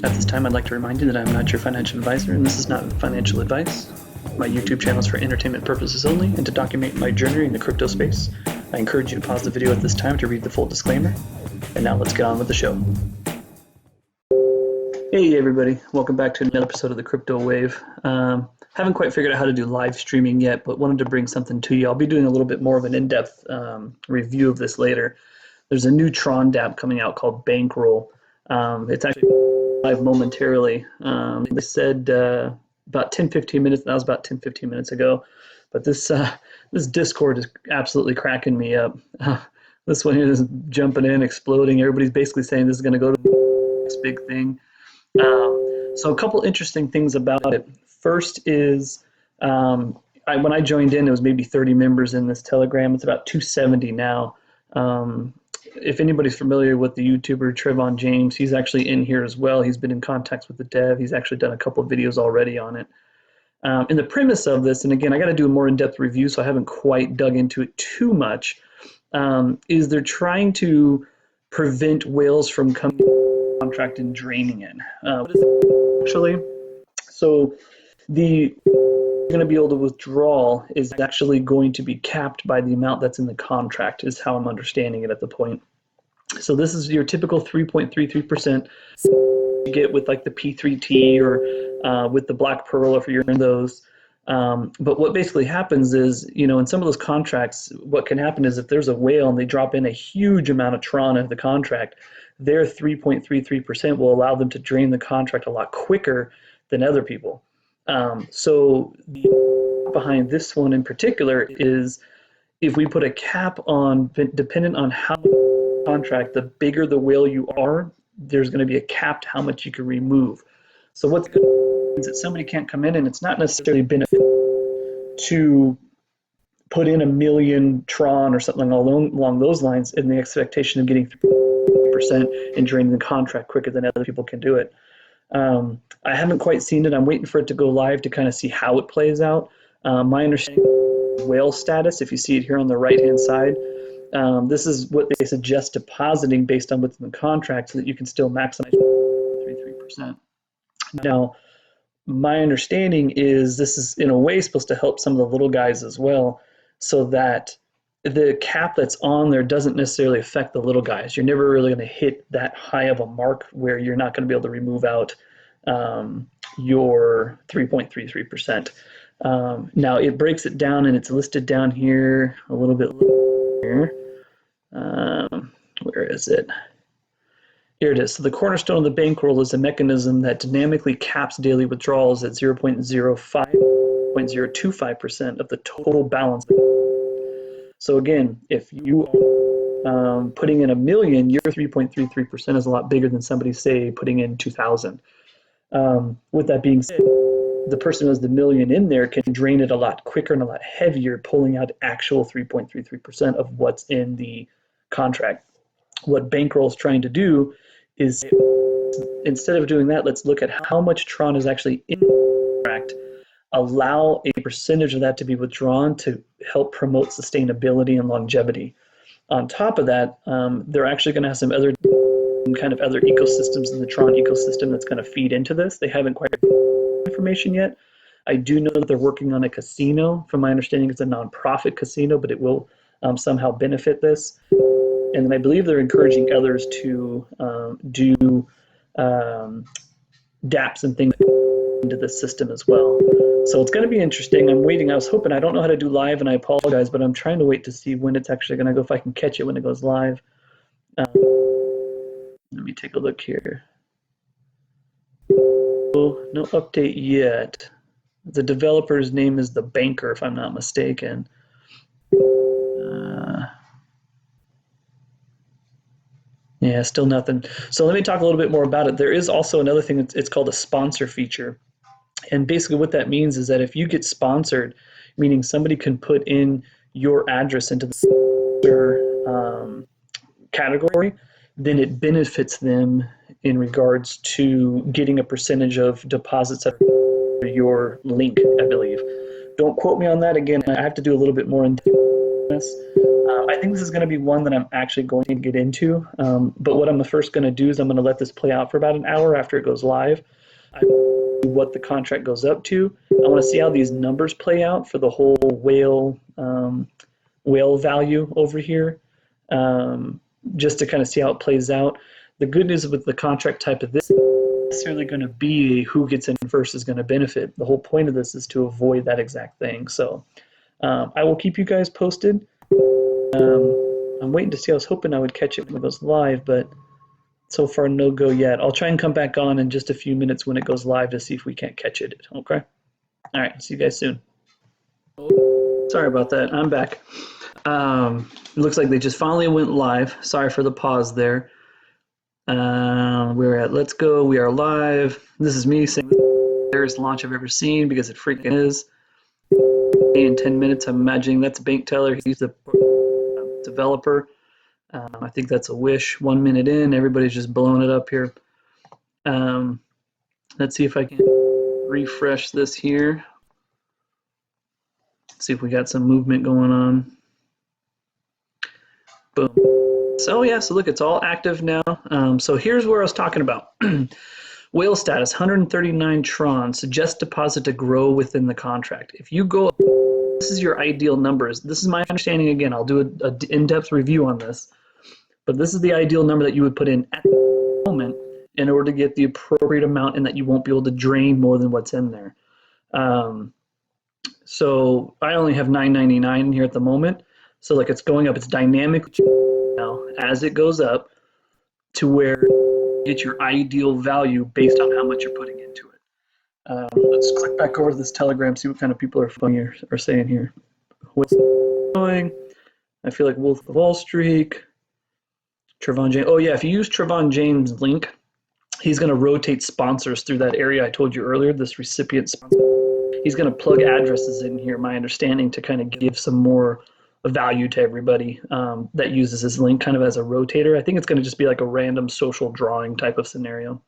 At this time, I'd like to remind you that I'm not your financial advisor, and this is not financial advice. My YouTube channel is for entertainment purposes only and to document my journey in the crypto space. I encourage you to pause the video at this time to read the full disclaimer. And now let's get on with the show. Hey everybody, welcome back to another episode of the Crypto Wave. Haven't quite figured out how to do live streaming yet, but wanted to bring something to you. I'll be doing a little bit more of an in-depth review of this later. There's a new Tron dApp coming out called Bankroll. It's actually live momentarily. They said about 10-15 minutes. That was about 10-15 minutes ago. But this Discord is absolutely cracking me up. This one here is jumping in, exploding. Everybody's basically saying this is going to go to the next big thing. So a couple interesting things about it. First is when I joined in, it was maybe 30 members in this Telegram. It's about 270 now. If anybody's familiar with the YouTuber Trevon James, he's actually in here as well. He's been in contact with the dev. He's actually done a couple of videos already on it. And the premise of this, and again, I got to do a more in-depth review, so I haven't quite dug into it too much, is they're trying to prevent whales from coming to the contract and draining it. What is it actually? So the going to be able to withdraw is actually going to be capped by the amount that's in the contract, is how I'm understanding it at the point. So this is your typical 3.33% you get with like the P3T or with the Black Pearl if you're in those. But what basically happens is, you know, in some of those contracts, what can happen is if there's a whale and they drop in a huge amount of Tron into the contract, their 3.33% will allow them to drain the contract a lot quicker than other people. So the behind this one in particular is if we put a cap on, dependent on how contract, the bigger the whale you are, there's going to be a capped how much you can remove. So what's good is that somebody can't come in, and it's not necessarily benefit to put in 1 million Tron or something along those lines in the expectation of getting 3% and draining the contract quicker than other people can do it. I haven't quite seen it. I'm waiting for it to go live to kind of see how it plays out. My understanding of whale status, if you see it here on the right-hand side, this is what they suggest depositing based on what's in the contract so that you can still maximize 33%. Now, my understanding is this is in a way supposed to help some of the little guys as well, so that the cap that's on there doesn't necessarily affect the little guys. You're never really going to hit that high of a mark where you're not going to be able to remove out your 3.33%. Now it breaks it down, and it's listed down here a little bit here. Where is it? Here it is. So the cornerstone of the bankroll is a mechanism that dynamically caps daily withdrawals at 0.25% of the total balance. So again, if you are putting in 1 million, your 3.33% is a lot bigger than somebody, say, putting in 2,000. With that being said, the person who has the 1 million in there can drain it a lot quicker and a lot heavier, pulling out actual 3.33% of what's in the contract. What Bankroll is trying to do is, instead of doing that, let's look at how much Tron is actually in the contract, allow a percentage of that to be withdrawn to help promote sustainability and longevity. On top of that, they're actually going to have some other ecosystems in the Tron ecosystem that's going to feed into this. They haven't quite information yet. I do know that they're working on a casino. From my understanding, it's a nonprofit casino, but it will somehow benefit this. And then I believe they're encouraging others to do dApps and things into the system as well. So it's going to be interesting. I'm waiting. I was hoping, I don't know how to do live, and I apologize, but I'm trying to wait to see when it's actually going to go, if I can catch it when it goes live. Let me take a look here. No update yet. The developer's name is The Banker, if I'm not mistaken. Yeah, still nothing. So let me talk a little bit more about it. There is also another thing, it's called a sponsor feature. And basically what that means is that if you get sponsored, meaning somebody can put in your address into the category, then it benefits them in regards to getting a percentage of deposits at your link, I believe. Don't quote me on that. Again, I have to do a little bit more in this. I think this is going to be one that I'm actually going to get into. But what I'm first going to do is I'm going to let this play out for about an hour after it goes live. I what the contract goes up to. I want to see how these numbers play out for the whole whale value over here, just to kind of see how it plays out. The good news with the contract type of this isn't necessarily going to be who gets in first is going to benefit. The whole point of this is to avoid that exact thing. So I will keep you guys posted. I'm waiting to see. I was hoping I would catch it when it goes live, but so far no go yet. I'll try and come back on in just a few minutes when it goes live to see if we can't catch it. Okay. All right. See you guys soon. Sorry about that. I'm back. It looks like they just finally went live. Sorry for the pause there. We're at Let's Go. We are live. This is me saying this is the scariest launch I've ever seen because it freaking is. In 10 minutes, I'm imagining that's a bank teller. He's the developer. I think that's a wish. 1 minute in, everybody's just blowing it up here. Let's see if I can refresh this here. See if we got some movement going on. Boom. So yeah, so look, it's all active now. So here's where I was talking about. Whale status, 139 Tron, suggest deposit to grow within the contract. If you go, this is your ideal numbers. This is my understanding again. I'll do an in-depth review on this. But this is the ideal number that you would put in at the moment in order to get the appropriate amount and that you won't be able to drain more than what's in there. So I only have 999 here at the moment. So like it's going up, it's dynamic now as it goes up to where you get your ideal value based on how much you're putting into it. Let's click back over to this Telegram, see what kind of people are saying here. What's going? I feel like Wolf of Wall Street. Trevon James. Oh yeah, if you use Trevon James' link, he's going to rotate sponsors through that area I told you earlier, this recipient sponsor. He's going to plug addresses in here, my understanding, to kind of give some more value to everybody that uses his link kind of as a rotator. I think it's going to just be like a random social drawing type of scenario.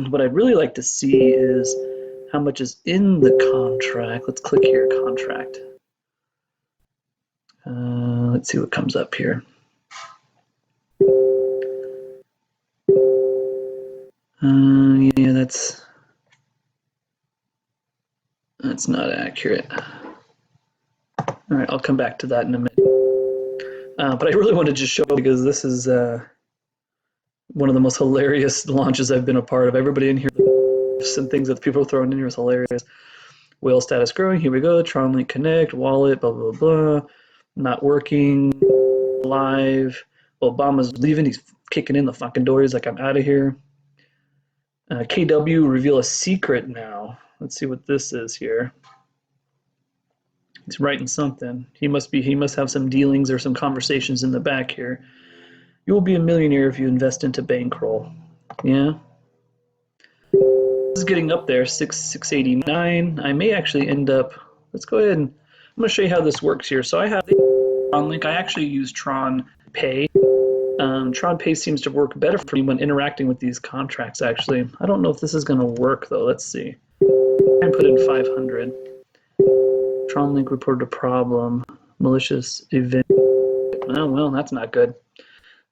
What I'd really like to see is how much is in the contract. Let's click here, contract. Let's see what comes up here. Yeah, that's not accurate. All right, I'll come back to that in a minute. But I really want to just show because this is one of the most hilarious launches I've been a part of. Everybody in here, some things that people are throwing in here is hilarious. Whale status growing. Here we go. Tron Link Connect, wallet, blah, blah, blah. Not working. Live. Obama's leaving. He's kicking in the fucking door. He's like, I'm out of here. KW reveal a secret now. Let's see what this is here. He's writing something. He must have some dealings or some conversations in the back here. You will be a millionaire if you invest into bankroll. Yeah. This is getting up there, 689. I may actually end up, let's go ahead and, I'm going to show you how this works here. So I have the Tron link. I actually use Tron Pay. Tron Pay seems to work better for me when interacting with these contracts, actually. I don't know if this is going to work, though. Let's see. I put in 500. Tron Link reported a problem. Malicious event. Oh, well, that's not good.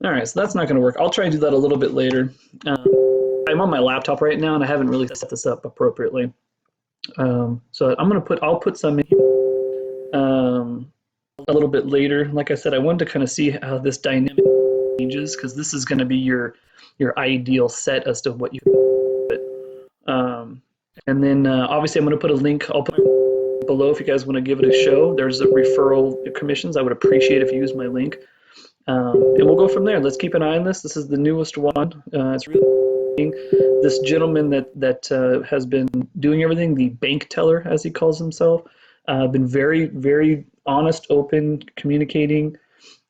All right, so that's not going to work. I'll try and do that a little bit later. I'm on my laptop right now, and I haven't really set this up appropriately. So I'll put some in a little bit later. Like I said, I wanted to kind of see how this dynamic changes because this is going to be your ideal set as to what you and then obviously I'm going to put a link. I'll put below if you guys want to give it a show. There's a referral commissions. I would appreciate if you use my link. And we'll go from there. Let's keep an eye on this. This is the newest one. It's really this gentleman that has been doing everything, the bank teller, as he calls himself, been very, very honest, open, communicating.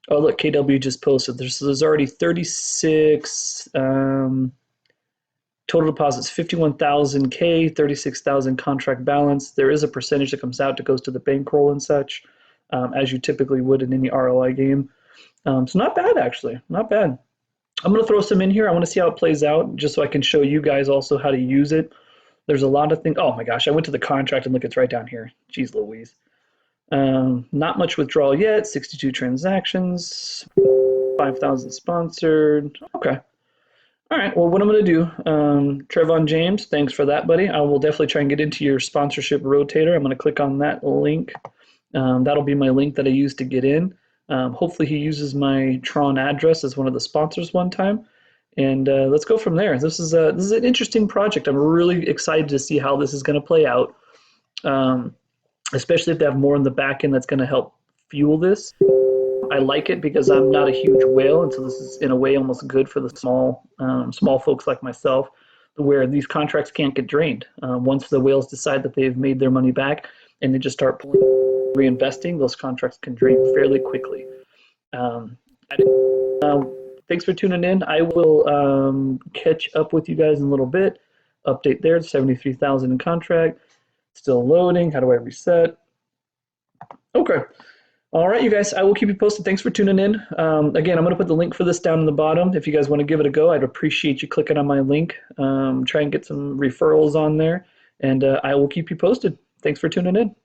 Oh, look, KW just posted. There's already 36 total deposits, 51,000 K, 36,000 contract balance. There is a percentage that comes out that goes to the bankroll and such, as you typically would in any ROI game. So not bad, actually, not bad. I'm going to throw some in here. I want to see how it plays out just so I can show you guys also how to use it. There's a lot of things. Oh my gosh, I went to the contract and look, it's right down here. Jeez Louise. Not much withdrawal yet. 62 transactions. 5,000 sponsored. Okay. All right. Well, what I'm going to do, Trevon James, thanks for that, buddy. I will definitely try and get into your sponsorship rotator. I'm going to click on that link. That'll be my link that I use to get in. Hopefully, he uses my Tron address as one of the sponsors one time, and let's go from there. This is an interesting project. I'm really excited to see how this is going to play out, especially if they have more in the back end that's going to help fuel this. I like it because I'm not a huge whale, and so this is in a way almost good for the small folks like myself, where these contracts can't get drained. Once the whales decide that they've made their money back and they just start reinvesting, those contracts can drain fairly quickly. Um, Thanks for tuning in. I will catch up with you guys in a little bit. Update there, 73,000 in contract. Still loading. How do I reset? Okay. All right, you guys, I will keep you posted. Thanks for tuning in. Again, I'm going to put the link for this down in the bottom. If you guys want to give it a go, I'd appreciate you clicking on my link. Try and get some referrals on there, and I will keep you posted. Thanks for tuning in.